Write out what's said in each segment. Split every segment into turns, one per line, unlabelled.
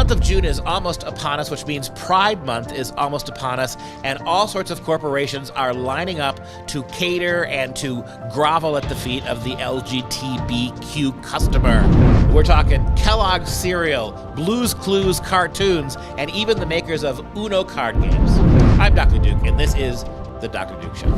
month of June is almost upon us, which means Pride Month is almost upon us, and all sorts of corporations are lining up to cater and to grovel at the feet of the LGBTQ customer. We're talking Kellogg's cereal, Blue's Clues cartoons, and even the makers of Uno card games. I'm Dr. Duke, and this is The Dr. Duke Show.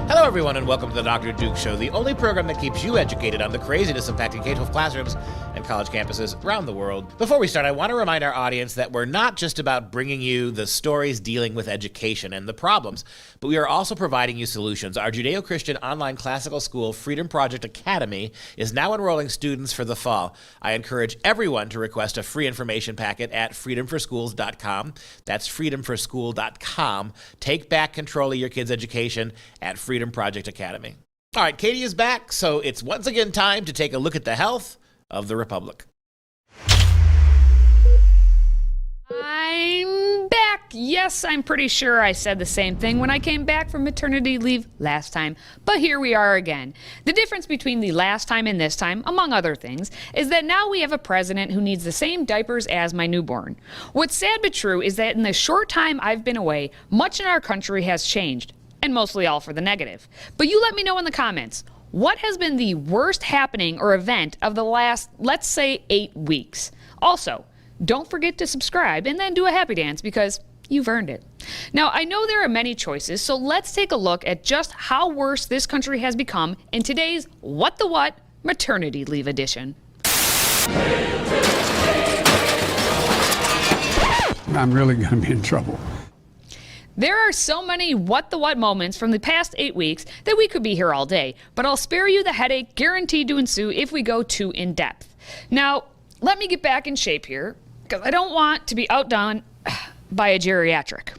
Hello, everyone, and welcome to the Dr. Duke Show, the only program that keeps you educated on the craziness impacting K-12 classrooms and college campuses around the world. Before we start, I want to remind our audience that we're not just about bringing you the stories dealing with education and the problems, but we are also providing you solutions. Our Judeo-Christian online classical school, FreedomProject Academy, is now enrolling students for the fall. I encourage everyone to request a free information packet at freedomforschools.com. That's freedomforschool.com. Take back control of your kids' education at FreedomProject Academy. All right, Katie is back, so it's once again time to take a look at the health of the Republic.
I'm back. Yes, I'm pretty sure I said the same thing when I came back from maternity leave last time, but here we are again. The difference between the last time and this time, among other things, is that now we have a president who needs the same diapers as my newborn. What's sad but true is that in the short time I've been away, much in our country has changed, and mostly all for the negative. But you let me know in the comments, what has been the worst happening or event of the last, let's say, 8 weeks? Also, don't forget to subscribe and then do a happy dance because you've earned it. Now, I know there are many choices, so let's take a look at just how worse this country has become in today's What the What Maternity Leave Edition.
I'm really going to be in trouble.
There are so many what the what moments from the past 8 weeks that we could be here all day, but I'll spare you the headache guaranteed to ensue if we go too in depth. Now, let me get back in shape here, because I don't want to be outdone by a geriatric.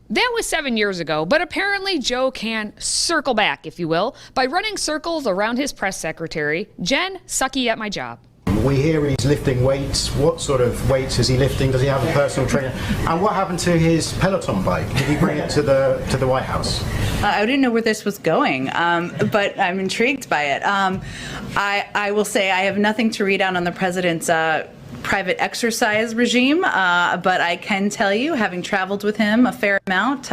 That was 7 years ago, but apparently Joe can circle back, if you will, by running circles around his press secretary, Jen Sucky at my job.
We hear he's lifting weights. What sort of weights is he lifting? Does he have a personal trainer? And what happened to his Peloton bike? Did he bring it to the White House?
I didn't know where this was going, but I'm intrigued by it. I will say I have nothing to read out on the president's private exercise regime, but I can tell you, having traveled with him a fair amount,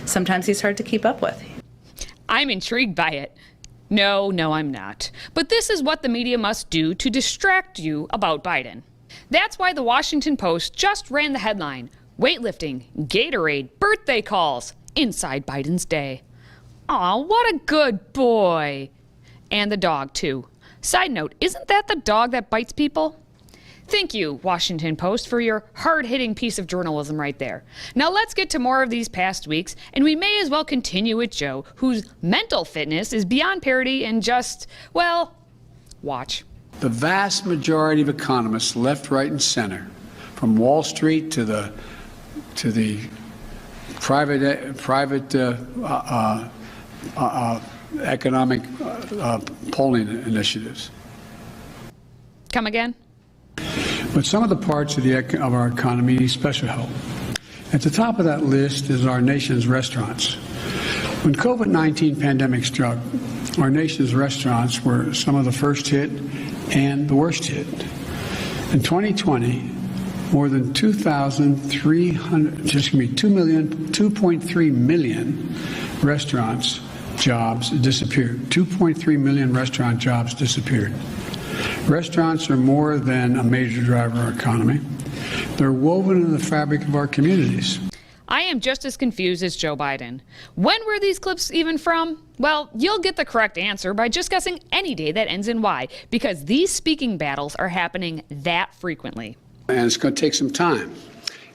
sometimes he's hard to keep up with.
I'm intrigued by it. No, I'm not. But this is what the media must do to distract you about Biden. That's why the Washington Post just ran the headline, Weightlifting, Gatorade, Birthday Calls, Inside Biden's Day. Aw, what a good boy. And the dog, too. Side note, isn't that the dog that bites people? Thank you, Washington Post, for your hard-hitting piece of journalism right there. Now let's get to more of these past weeks, and we may as well continue with Joe, whose mental fitness is beyond parity and just, well, watch.
The vast majority of economists, left, right, and center, from Wall Street to the private economic polling initiatives.
Come again?
But some of the parts of our economy need special help. At the top of that list is our nation's restaurants. When COVID-19 pandemic struck, our nation's restaurants were some of the first hit and the worst hit. In 2020, more than 2.3 million restaurants jobs disappeared. 2.3 million restaurant jobs disappeared. Restaurants are more than a major driver of our economy. They're woven into the fabric of our communities.
I am just as confused as Joe Biden. When were these clips even from? Well, you'll get the correct answer by just guessing any day that ends in Y, because these speaking battles are happening that frequently.
And it's going to take some time.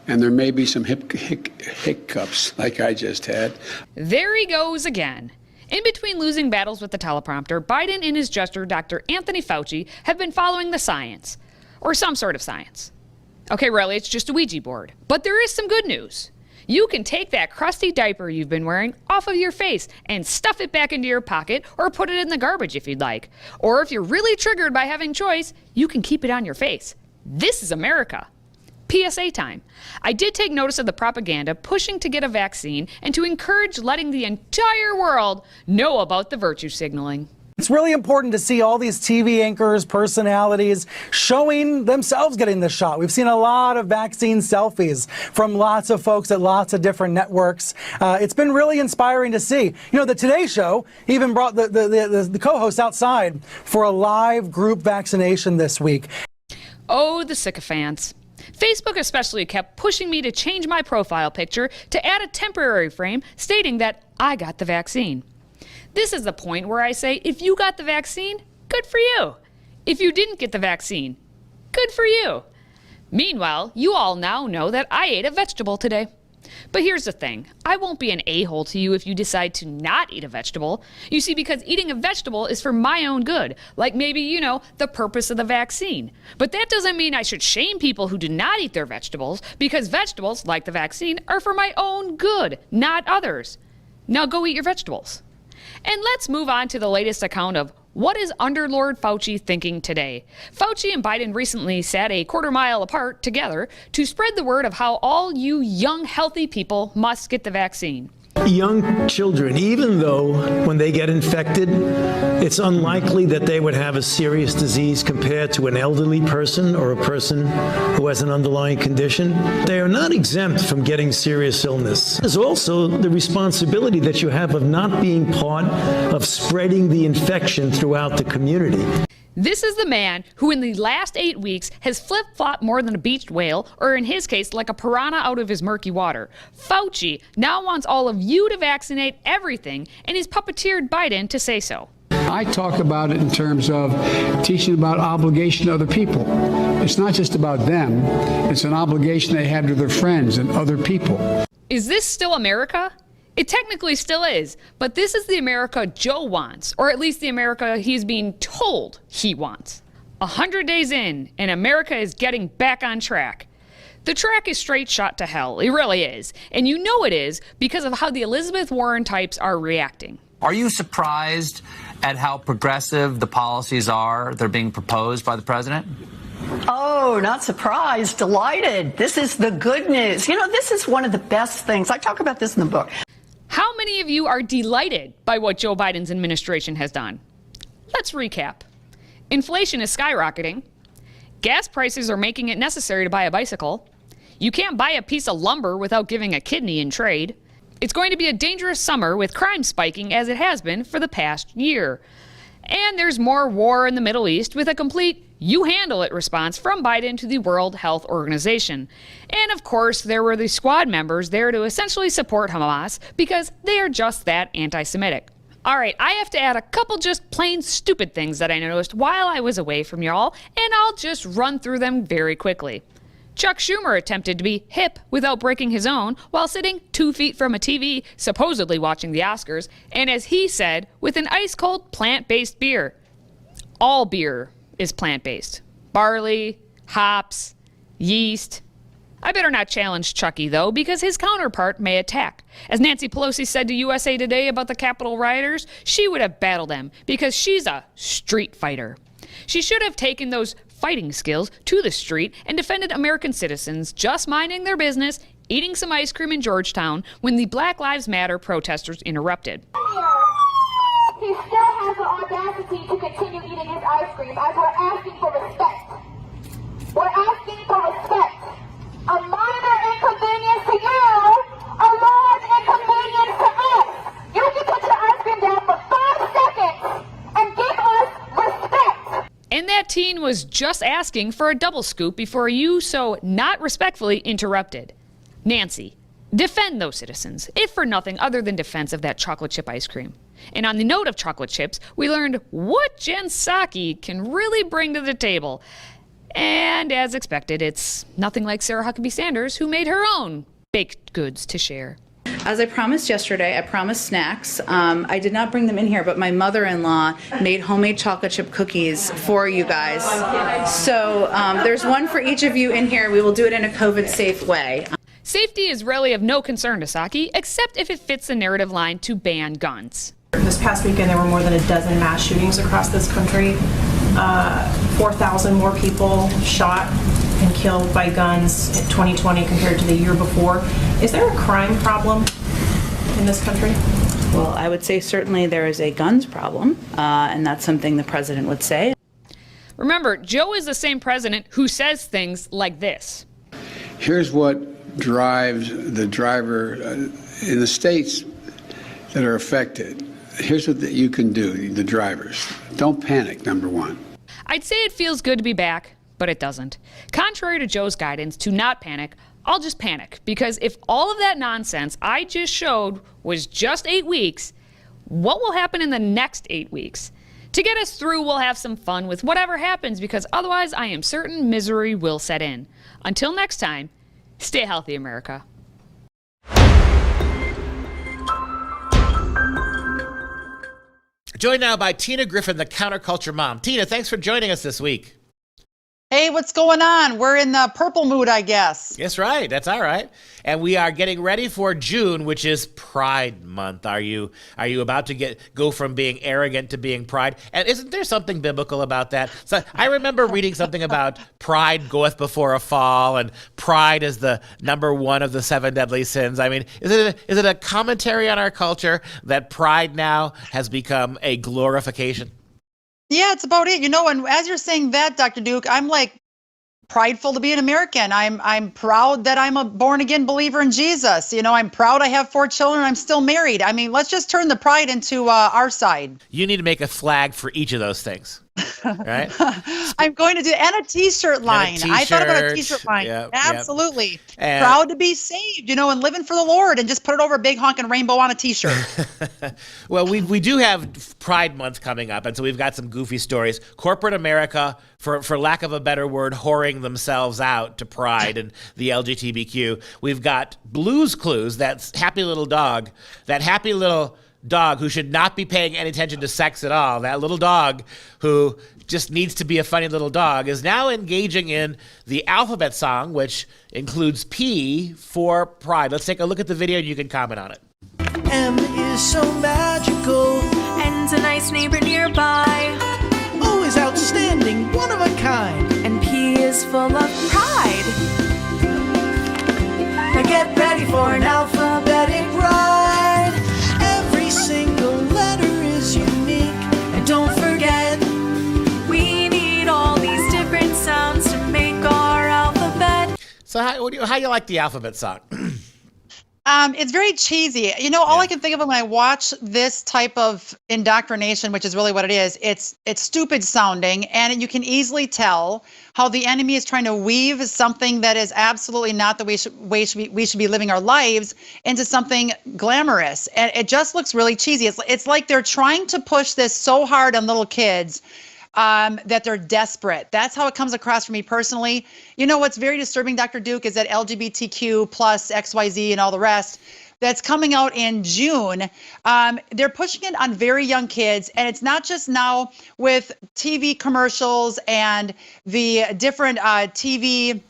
And there may be some hiccups like I just had.
There he goes again. In between losing battles with the teleprompter, Biden and his jester, Dr. Anthony Fauci, have been following the science. Or some sort of science. Okay, really, it's just a Ouija board. But there is some good news. You can take that crusty diaper you've been wearing off of your face and stuff it back into your pocket or put it in the garbage if you'd like. Or if you're really triggered by having choice, you can keep it on your face. This is America. PSA Time. I did take notice of the propaganda pushing to get a vaccine and to encourage letting the entire world know about the virtue signaling.
It's really important to see all these TV anchors, personalities showing themselves getting the shot. We've seen a lot of vaccine selfies from lots of folks at lots of different networks. It's been really inspiring to see. You know, the Today Show even brought the co-hosts outside for a live group vaccination this week.
Oh, the sycophants. Facebook especially kept pushing me to change my profile picture to add a temporary frame stating that I got the vaccine. This is the point where I say, if you got the vaccine, good for you. If you didn't get the vaccine, good for you. Meanwhile, you all now know that I ate a vegetable today. But here's the thing, I won't be an a-hole to you if you decide to not eat a vegetable. You see, because eating a vegetable is for my own good, like maybe, you know, the purpose of the vaccine. But that doesn't mean I should shame people who do not eat their vegetables, because vegetables, like the vaccine, are for my own good, not others. Now go eat your vegetables. And let's move on to the latest account of what is Underlord Fauci thinking today. Fauci and Biden recently sat a quarter mile apart together to spread the word of how all you young, healthy people must get the vaccine.
Young children, even though when they get infected, it's unlikely that they would have a serious disease compared to an elderly person or a person who has an underlying condition, they are not exempt from getting serious illness. There's also the responsibility that you have of not being part of spreading the infection throughout the community.
This is the man who in the last 8 weeks has flip-flopped more than a beached whale, or in his case, like a piranha out of his murky water. Fauci now wants all of you to vaccinate everything, and he's puppeteered Biden to say so.
I talk about it in terms of teaching about obligation to other people. It's not just about them. It's an obligation they have to their friends and other people.
Is this still America? It technically still is, but this is the America Joe wants, or at least the America he's being told he wants. 100 days in, and America is getting back on track. The track is straight shot to hell, it really is, and you know it is because of how the Elizabeth Warren types are reacting.
Are you surprised at how progressive the policies are that are being proposed by the president?
Oh, not surprised, delighted. This is the good news. You know, this is one of the best things. I talk about this in the book.
How many of you are delighted by what Joe Biden's administration has done? Let's recap. Inflation is skyrocketing. Gas prices are making it necessary to buy a bicycle. You can't buy a piece of lumber without giving a kidney in trade. It's going to be a dangerous summer with crime spiking as it has been for the past year. And there's more war in the Middle East with a complete you handle it response from Biden to the World Health Organization. And of course, there were the squad members there to essentially support Hamas because they are just that anti-Semitic. All right, I have to add a couple just plain stupid things that I noticed while I was away from y'all, and I'll just run through them very quickly. Chuck Schumer attempted to be hip without breaking his own while sitting 2 feet from a TV, supposedly watching the Oscars, and as he said, with an ice-cold plant-based beer. All beer is plant-based. Barley, hops, yeast. I better not challenge Chucky, though, because his counterpart may attack. As Nancy Pelosi said to USA Today about the Capitol rioters, she would have battled them because she's a street fighter. She should have taken those fighting skills to the street and defended American citizens just minding their business, eating some ice cream in Georgetown when the Black Lives Matter protesters interrupted.
He still has the audacity to continue eating his ice cream as we're asking for respect. We're asking for respect. A minor inconvenience to you, a large inconvenience to us. You can put your ice cream down for 5 seconds and give us respect.
And that teen was just asking for a double scoop before you so not respectfully interrupted. Nancy, defend those citizens, if for nothing other than defense of that chocolate chip ice cream. And on the note of chocolate chips, we learned what Jen Psaki can really bring to the table. And as expected, it's nothing like Sarah Huckabee Sanders, who made her own baked goods to share.
As I promised yesterday, I promised snacks. I did not bring them in here, but my mother-in-law made homemade chocolate chip cookies for you guys. So there's one for each of you in here. We will do it in a COVID-safe way.
Safety is really of no concern to Psaki, except if it fits the narrative line to ban guns.
This past weekend, there were more than a dozen mass shootings across this country. 4,000 more people shot and killed by guns in 2020 compared to the year before. Is there a crime problem in this country?
Well, I would say certainly there is a guns problem, and that's something the president would say.
Remember, Joe is the same president who says things like this.
Here's what drives the driver in the states that are affected. Here's what you can do, the drivers. Don't panic, number one.
I'd say it feels good to be back, but it doesn't. Contrary to Joe's guidance to not panic, I'll just panic, because if all of that nonsense I just showed was just 8 weeks, what will happen in the next 8 weeks? To get us through, we'll have some fun with whatever happens, because otherwise I am certain misery will set in. Until next time, stay healthy, America.
Joined now by Tina Griffin, the counterculture mom. Tina, thanks for joining us this week.
Hey, what's going on? We're in the purple mood, I guess.
That's right. That's all right. And we are getting ready for June, which is Pride Month. Are you about to go from being arrogant to being pride? And isn't there something biblical about that? So I remember reading something about pride goeth before a fall, and pride is the number one of the 7 deadly sins. I mean, is it a commentary on our culture that pride now has become a glorification?
Yeah, it's about it. And as you're saying that, Dr. Duke, I'm like prideful to be an American. I'm proud that I'm a born again believer in Jesus. I'm proud I have 4 children. I'm still married. I mean, let's just turn the pride into our side.
You need to make a flag for each of those things. Right?
I'm going to do, and a t-shirt line. I thought about a t-shirt line.
Yep,
absolutely.
Yep. And
proud to be saved, and living for the Lord, and just put it over a big honking rainbow on a t-shirt.
Well, we do have Pride Month coming up, and so we've got some goofy stories. Corporate America, for lack of a better word, whoring themselves out to pride and the LGBTQ. We've got Blue's Clues, that happy little dog who should not be paying any attention to sex at all. That little dog who just needs to be a funny little dog is now engaging in the alphabet song, which includes P for pride. Let's take a look at the video and you can comment on it.
M is so magical.
N's a nice neighbor nearby.
O is outstanding, one of a kind.
And P is full of pride.
Now get ready for an alphabetic ride. Every single letter is unique. And don't forget,
we need all these different sounds to make our alphabet.
So how you like the alphabet song?
It's very cheesy. All I can think of when I watch this type of indoctrination, which is really what it is, it's stupid sounding, and you can easily tell how the enemy is trying to weave something that is absolutely not the way we should be living our lives into something glamorous. And it just looks really cheesy. It's like they're trying to push this so hard on little kids that they're desperate. That's how it comes across for me personally. What's very disturbing, Dr. Duke, is that LGBTQ plus XYZ and all the rest that's coming out in June. They're pushing it on very young kids. And it's not just now with TV commercials and the different TV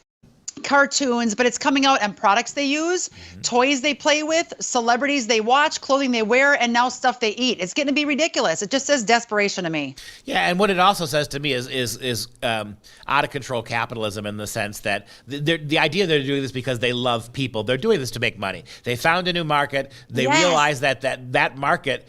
cartoons, but it's coming out and products they use, toys they play with, celebrities they watch, clothing they wear, and now stuff they eat. It's getting to be ridiculous. It just says desperation to me.
Yeah, and what it also says to me is out of control capitalism, in the sense that the idea they're doing this because they love people. They're doing this to make money. They found a new market. They realize that market,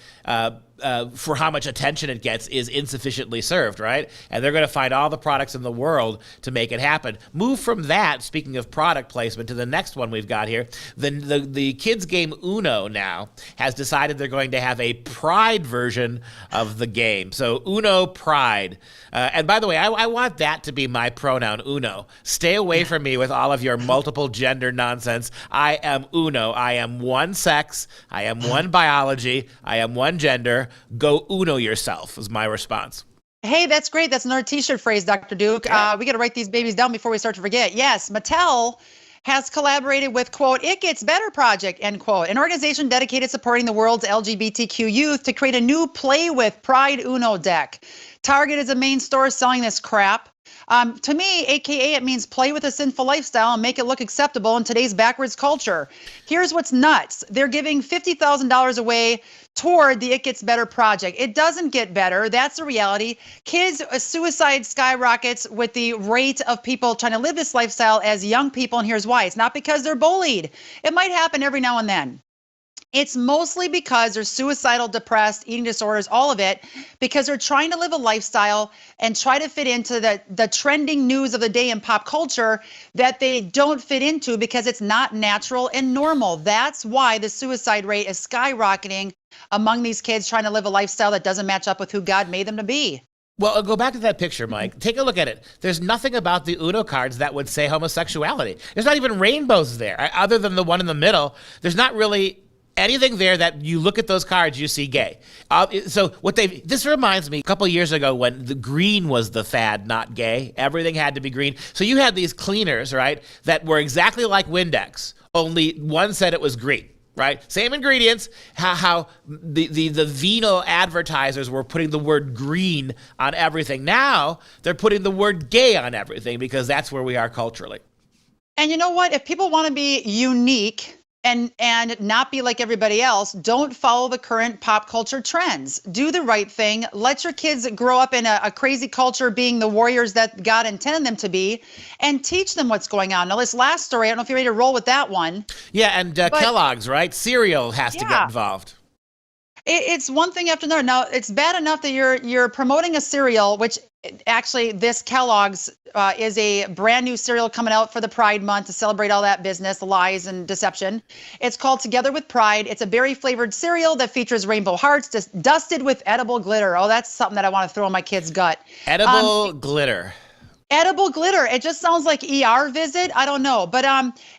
for how much attention it gets, is insufficiently served, right? And they're going to find all the products in the world to make it happen. Move from that, speaking of product placement, to the next one we've got here. The kids game Uno now has decided they're going to have a pride version of the game. So Uno Pride. And by the way, I want that to be my pronoun, Uno. Stay away from me with all of your multiple gender nonsense. I am Uno. I am one sex. I am one biology. I am one gender. Go Uno yourself is my response.
Hey, that's great. That's another t-shirt phrase, Dr. Duke. We got to write these babies down before we start to forget. Yes, Mattel has collaborated with, quote, It Gets Better Project, end quote, an organization dedicated to supporting the world's LGBTQ youth, to create a new Play With Pride Uno deck. Target is a main store selling this crap. To me, AKA, it means play with a sinful lifestyle and make it look acceptable in today's backwards culture. Here's what's nuts. They're giving $50,000 away toward the It Gets Better project. It doesn't get better. That's the reality. Kids, suicide skyrockets with the rate of people trying to live this lifestyle as young people, and here's why. It's not because they're bullied. It might happen every now and then. It's mostly because they're suicidal, depressed, eating disorders, all of it, because they're trying to live a lifestyle and try to fit into the trending news of the day in pop culture that they don't fit into because it's not natural and normal. That's why the suicide rate is skyrocketing among these kids trying to live a lifestyle that doesn't match up with who God made them to be.
Well, go back to that picture, Mike. Take a look at it. There's nothing about the Uno cards that would say homosexuality. There's not even rainbows there, other than the one in the middle. There's not really anything there that you look at those cards, you see gay. So this reminds me a couple years ago when the green was the fad, not gay. Everything had to be green. So you had these cleaners, right, that were exactly like Windex, only one said it was green. Right? Same ingredients, how the venal advertisers were putting the word green on everything. Now they're putting the word gay on everything because that's where we are culturally.
And you know what? If people want to be unique and not be like everybody else, don't follow the current pop culture trends. Do the right thing. Let your kids grow up in a crazy culture being the warriors that God intended them to be, and teach them what's going on. Now, this last story, I don't know if you're ready to roll with that one.
Yeah, and Kellogg's, right? Cereal has to get involved.
It's one thing after another. Now, it's bad enough that you're promoting a cereal, which actually this Kellogg's is a brand new cereal coming out for the Pride Month to celebrate all that business, the lies and deception. It's called Together with Pride. It's a berry flavored cereal that featers rainbow hearts dusted with edible glitter. Oh, that's something that I want to throw in my kid's gut.
Edible glitter.
Edible glitter. It just sounds like ER visit. I don't know. But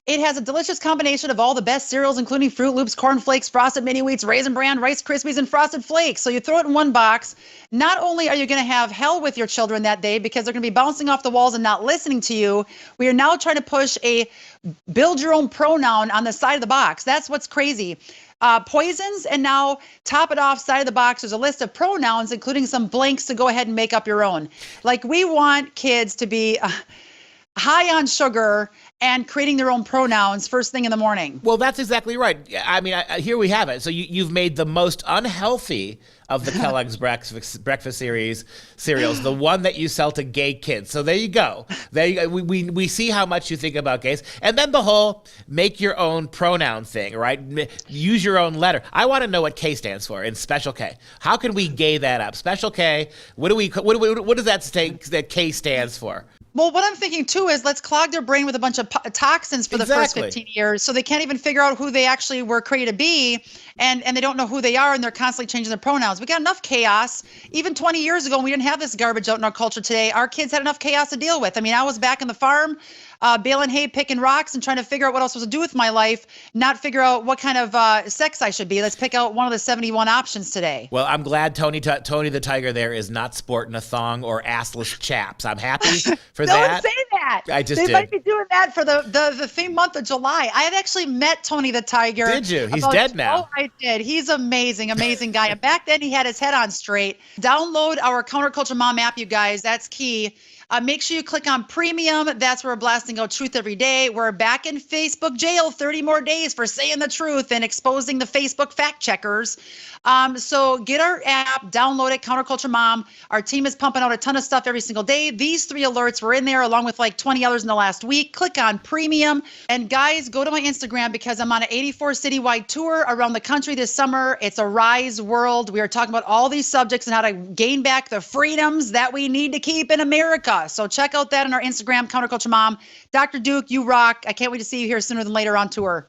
it has a delicious combination of all the best cereals, including Fruit Loops, Corn Flakes, Frosted Mini Wheats, Raisin Bran, Rice Krispies, and Frosted Flakes. So you throw it in one box. Not only are you going to have hell with your children that day because they're going to be bouncing off the walls and not listening to you, we are now trying to push a build your own pronoun on the side of the box. That's what's crazy. Poisons, and now top it off, side of the box, there's a list of pronouns, including some blanks to go ahead and make up your own. Like, we want kids to be high on sugar and creating their own pronouns first thing in the morning.
Well, that's exactly right. I mean, here we have it. So you've made the most unhealthy of the Kellogg's breakfast cereals, the one that you sell to gay kids. So there you go. We see how much you think about gays. And then the whole make your own pronoun thing, right? Use your own letter. I want to know what K stands for in Special K. How can we gay that up? Special K, what does that say that K stands for?
Well, what I'm thinking, too, is let's clog their brain with a bunch of toxins for the first 15 years so they can't even figure out who they actually were created to be, and they don't know who they are, and they're constantly changing their pronouns. We got enough chaos. Even 20 years ago, when we didn't have this garbage out in our culture today, our kids had enough chaos to deal with. I mean, I was back in the farm, baling hay, picking rocks, and trying to figure out what else was to do with my life, not figure out what kind of sex I should be. Let's pick out one of the 71 options today.
Well, I'm glad Tony the Tiger there is not sporting a thong or assless chaps. I'm happy for that.
Don't say that. They might be doing that for the theme month of July. I had actually met Tony the Tiger.
Did you? He's dead now.
Oh, I did. He's amazing guy. And back then he had his head on straight. Download our Counterculture Mom app, you guys. That's key. Make sure you click on premium. That's where we're blasting out truth every day. We're back in Facebook jail 30 more days for saying the truth and exposing the Facebook fact checkers. So get our app, download it, Counterculture Mom. Our team is pumping out a ton of stuff every single day. These 3 alerts were in there along with like 20 others in the last week. Click on premium. And guys, go to my Instagram because I'm on an 84 citywide tour around the country this summer. It's a Rise World. We are talking about all these subjects and how to gain back the freedoms that we need to keep in America. So check out that on our Instagram, Counterculture Mom. Dr. Duke, you rock. I can't wait to see you here sooner than later on tour.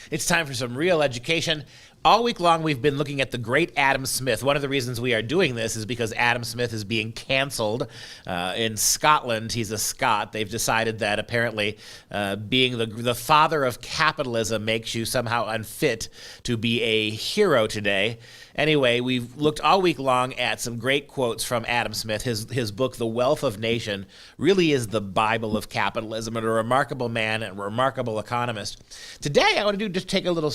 It's time for some real education. All week long, we've been looking at the great Adam Smith. One of the reasons we are doing this is because Adam Smith is being canceled in Scotland. He's a Scot. They've decided that apparently being the father of capitalism makes you somehow unfit to be a hero today. Anyway, we've looked all week long at some great quotes from Adam Smith. His book, The Wealth of Nation, really is the Bible of capitalism, and a remarkable man and a remarkable economist. Today, I want to just take a little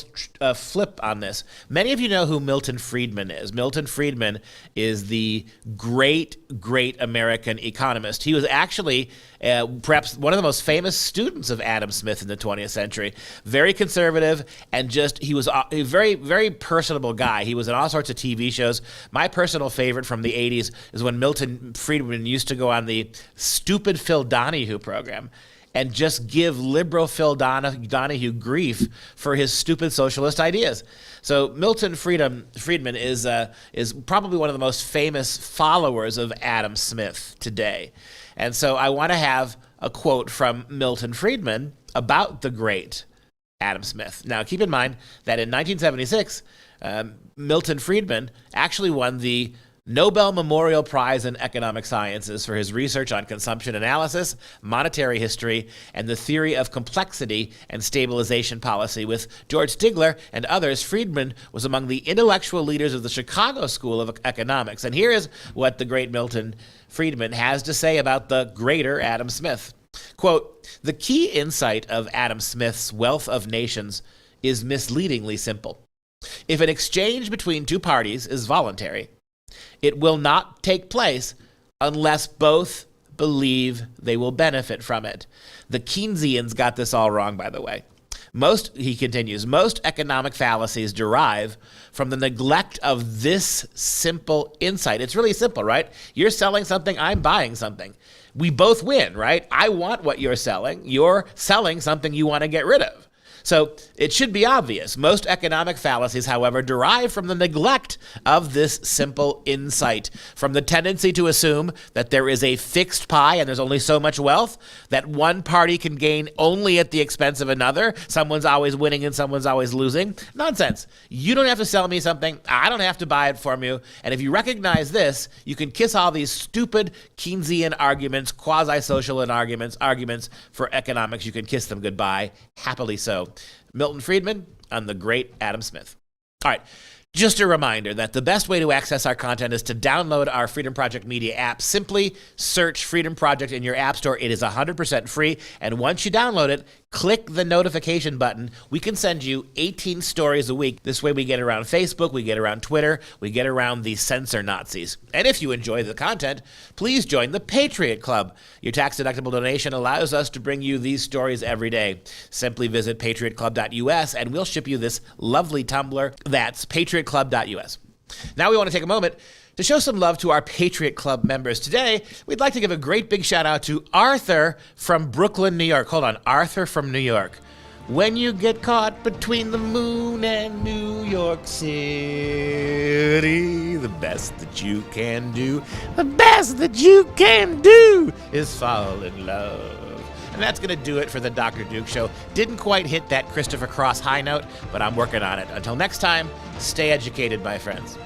flip on this. Many of you know who Milton Friedman is. Milton Friedman is the great American economist. He was actually perhaps one of the most famous students of Adam Smith in the 20th century. Very conservative, and he was a very, very personable guy. He was in all sorts of TV shows. My personal favorite from the 80s is when Milton Friedman used to go on the Stupid Phil Donahue program and just give liberal Phil Donahue grief for his stupid socialist ideas. So Milton Friedman is probably one of the most famous followers of Adam Smith today. And so I want to have a quote from Milton Friedman about the great Adam Smith. Now, keep in mind that in 1976, Milton Friedman actually won the Nobel Memorial Prize in Economic Sciences for his research on consumption analysis, monetary history, and the theory of complexity and stabilization policy. With George Stigler and others, Friedman was among the intellectual leaders of the Chicago School of Economics. And here is what the great Milton Friedman has to say about the greater Adam Smith. Quote, "The key insight of Adam Smith's Wealth of Nations is misleadingly simple. If an exchange between two parties is voluntary, it will not take place unless both believe they will benefit from it." The Keynesians got this all wrong, by the way. He continues, most economic fallacies derive from the neglect of this simple insight. It's really simple, right? You're selling something, I'm buying something. We both win, right? I want what you're selling. You're selling something you want to get rid of. So it should be obvious. Most economic fallacies, however, derive from the neglect of this simple insight, from the tendency to assume that there is a fixed pie and there's only so much wealth, that one party can gain only at the expense of another. Someone's always winning and someone's always losing. Nonsense. You don't have to sell me something. I don't have to buy it from you. And if you recognize this, you can kiss all these stupid Keynesian arguments, quasi-social arguments for economics. You can kiss them goodbye. Happily so. Milton Friedman on the great Adam Smith. All right. Just a reminder that the best way to access our content is to download our Freedom Project Media app. Simply search Freedom Project in your app store. It is 100% free. And once you download it, click the notification button. We can send you 18 stories a week. This way we get around Facebook, we get around Twitter, we get around the censor Nazis. And if you enjoy the content, please join the Patriot Club. Your tax-deductible donation allows us to bring you these stories every day. Simply visit patriotclub.us and we'll ship you this lovely tumbler. That's patriotclub.us. Now we want to take a moment to show some love to our Patriot Club members. Today, we'd like to give a great big shout out to Arthur from Brooklyn, New York. Hold on, Arthur from New York. When you get caught between the moon and New York City, the best that you can do is fall in love. And that's going to do it for the Dr. Duke Show. Didn't quite hit that Christopher Cross high note, but I'm working on it. Until next time, stay educated, my friends.